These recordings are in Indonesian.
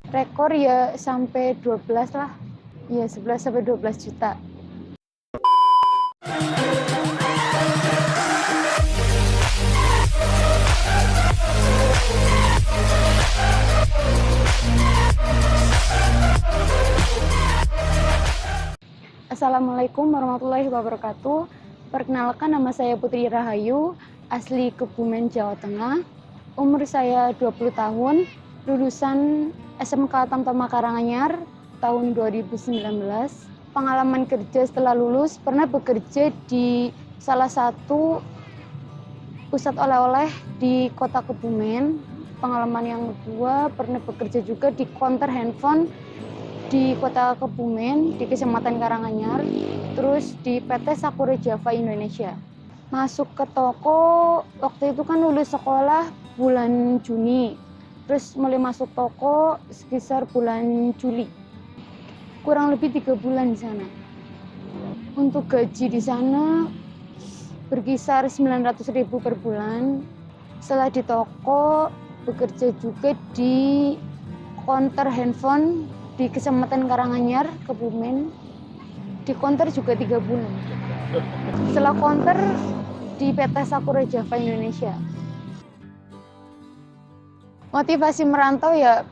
Rekor ya sampai 12 lah. Ya 11 sampai 12 juta. Assalamualaikum warahmatullahi wabarakatuh. Perkenalkan, nama saya Putri Rahayu, asli Kebumen, Jawa Tengah. Umur saya 20 tahun, lulusan SMK Tamtama Karanganyar tahun 2019. Pengalaman kerja setelah lulus, pernah bekerja di salah satu pusat oleh-oleh di kota Kebumen. Pengalaman yang kedua, pernah bekerja juga di counter handphone di kota Kebumen, di Kecamatan Karanganyar, terus di PT Sakura Java Indonesia. Masuk ke toko, waktu itu kan lulus sekolah bulan Juni, terus mulai masuk toko sekitar bulan Juli. Kurang lebih 3 bulan di sana. Untuk gaji di sana berkisar 900.000 per bulan. Setelah di toko, bekerja juga di counter handphone di Kecamatan Karanganyar, Kebumen. Di counter juga 3 bulan. Setelah counter di PT Sakura Java Indonesia. Motivasi merantau ya,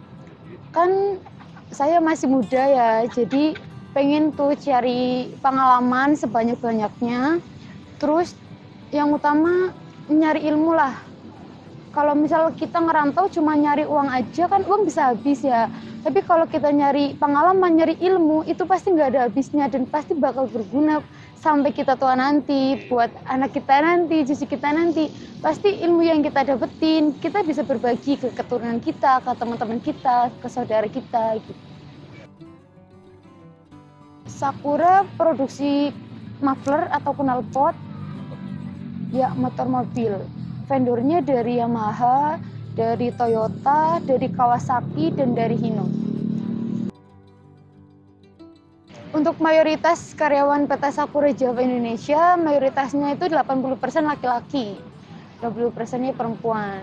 kan saya masih muda ya, jadi pengen tuh cari pengalaman sebanyak-banyaknya. Terus yang utama nyari ilmu lah. Kalau misal kita ngerantau cuma nyari uang aja, kan uang bisa habis ya. Tapi kalau kita nyari pengalaman, nyari ilmu, itu pasti nggak ada habisnya dan pasti bakal berguna sampai kita tua nanti, buat anak kita nanti, cucu kita nanti. Pasti ilmu yang kita dapetin, kita bisa berbagi ke keturunan kita, ke teman-teman kita, ke saudara kita gitu. Sakura produksi muffler atau knalpot, ya motor mobil. Vendornya dari Yamaha, dari Toyota, dari Kawasaki, dan dari Hino. Untuk mayoritas karyawan PT Sakura Java Indonesia, mayoritasnya itu 80% laki-laki, 20%-nya perempuan.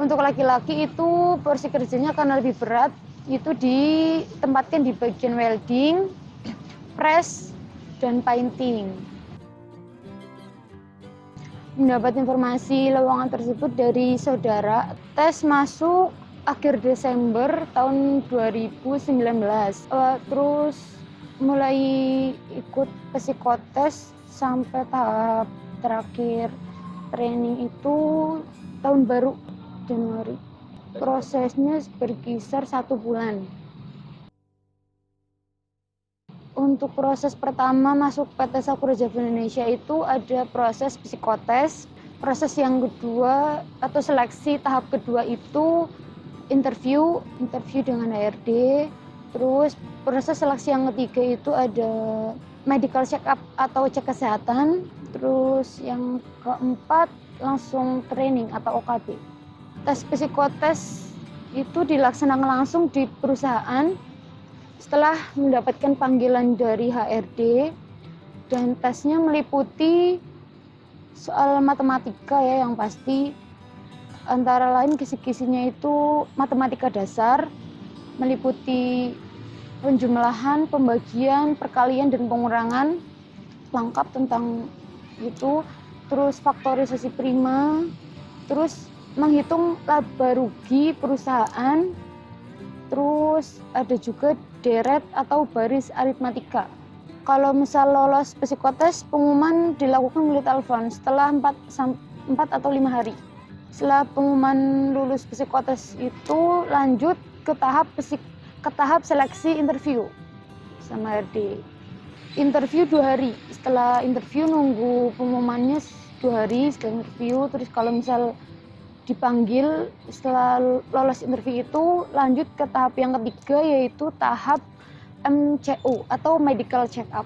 Untuk laki-laki itu porsi kerjanya karena lebih berat, itu ditempatkan di bagian welding, press, dan painting. Mendapat informasi lowongan tersebut dari saudara. Tes masuk akhir Desember tahun 2019. Terus mulai ikut psikotes sampai tahap terakhir training itu tahun baru Januari. Prosesnya berkisar 1 bulan. Untuk proses pertama masuk PT Sakura Java Indonesia itu ada proses psikotes. Proses yang kedua atau seleksi tahap kedua itu interview dengan HRD. Terus proses seleksi yang ketiga itu ada medical check up atau cek kesehatan. Terus yang keempat langsung training atau OKB. Tes psikotes itu dilaksanakan langsung di perusahaan. Setelah mendapatkan panggilan dari HRD, dan tesnya meliputi soal matematika ya yang pasti, antara lain kisi-kisinya itu matematika dasar, meliputi penjumlahan, pembagian, perkalian, dan pengurangan, lengkap tentang itu, terus faktorisasi prima, terus menghitung laba rugi perusahaan, terus ada juga deret atau baris aritmatika. Kalau misal lolos psikotes, pengumuman dilakukan melalui telepon setelah 4 atau 5 hari. Setelah pengumuman lulus psikotes itu lanjut ke tahap seleksi interview sama HRD. Interview 2 hari. Setelah interview nunggu pengumumannya 2 hari setelah interview. Terus kalau misal dipanggil setelah lolos interview itu lanjut ke tahap yang ketiga, yaitu tahap MCU atau medical check up.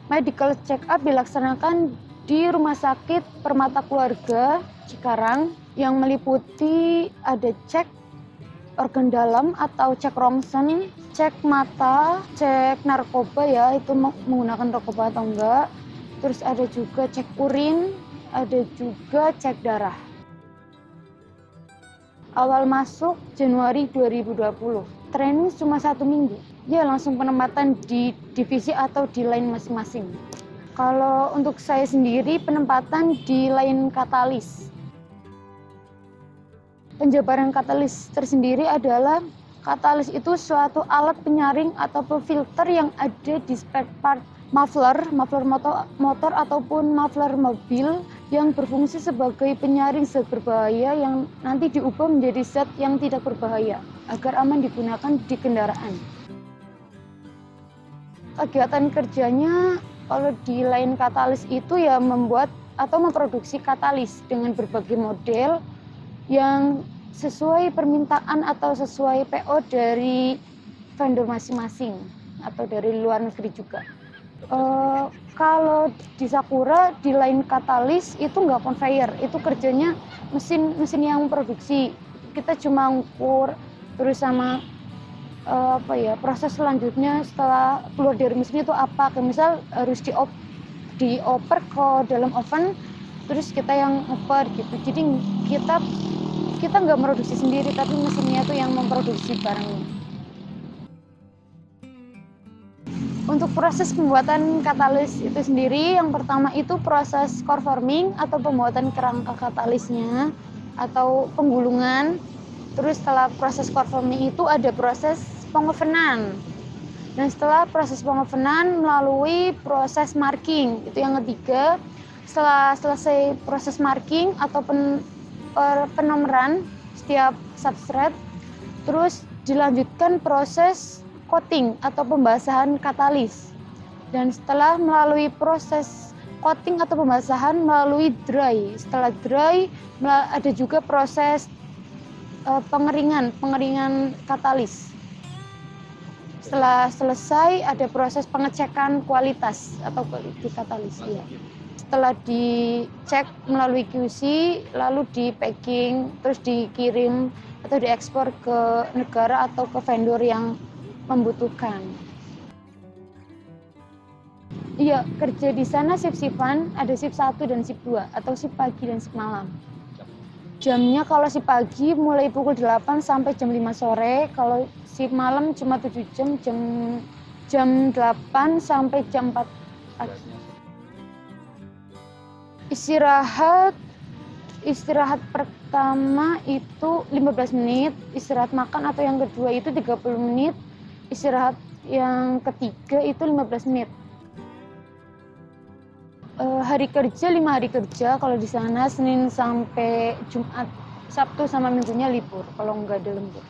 Medical check up dilaksanakan di Rumah Sakit Permata Keluarga Cikarang yang meliputi ada cek organ dalam atau cek rongsen, cek mata, cek narkoba ya, itu menggunakan narkoba atau enggak. Terus ada juga cek urin, ada juga cek darah. Awal masuk Januari 2020. training cuma 1 minggu. Ya langsung penempatan di divisi atau di line masing-masing. Kalau untuk saya sendiri penempatan di line katalis. Penjabaran katalis tersendiri adalah katalis itu suatu alat penyaring atau filter yang ada di spare part muffler motor ataupun muffler mobil yang berfungsi sebagai penyaring zat berbahaya yang nanti diubah menjadi zat yang tidak berbahaya agar aman digunakan di kendaraan. Kegiatan kerjanya kalau di line katalis itu ya membuat atau memproduksi katalis dengan berbagai model yang sesuai permintaan atau sesuai PO dari vendor masing-masing atau dari luar negeri juga. Kalau di Sakura di line katalis itu nggak conveyor, itu kerjanya mesin yang memproduksi. Kita cuma ukur terus sama proses selanjutnya setelah keluar dari mesin itu apa, kayak misal harus dioper ke dalam oven, terus kita yang oper gitu. Jadi kita nggak produksi sendiri, tapi mesinnya itu yang memproduksi barangnya. Untuk proses pembuatan katalis itu sendiri, yang pertama itu proses core forming atau pembuatan kerangka katalisnya atau penggulungan. Terus setelah proses core forming itu ada proses pengovenan. Dan setelah proses pengovenan melalui proses marking, itu yang ketiga. Setelah selesai proses marking atau penomeran setiap substrate, terus dilanjutkan proses coating atau pembasahan katalis. Dan setelah melalui proses coating atau pembasahan melalui dry. Setelah dry ada juga proses pengeringan katalis. Setelah selesai ada proses pengecekan kualitas atau quality katalis ya. Setelah dicek melalui QC, lalu di packing, terus dikirim atau diekspor ke negara atau ke vendor yang membutuhkan. Iya, kerja di sana shift-shiftan, ada shift 1 dan shift 2 atau shift pagi dan shift malam. Jamnya kalau shift pagi mulai pukul 8 sampai jam 5 sore, kalau shift malam cuma 7 jam 8 sampai jam 4 pagi. Istirahat pertama itu 15 menit, istirahat makan atau yang kedua itu 30 menit, istirahat yang ketiga itu 15 menit. Hari kerja 5 hari kerja kalau di sana, Senin sampai Jumat, Sabtu sama Minggunya libur kalau nggak ada lembur.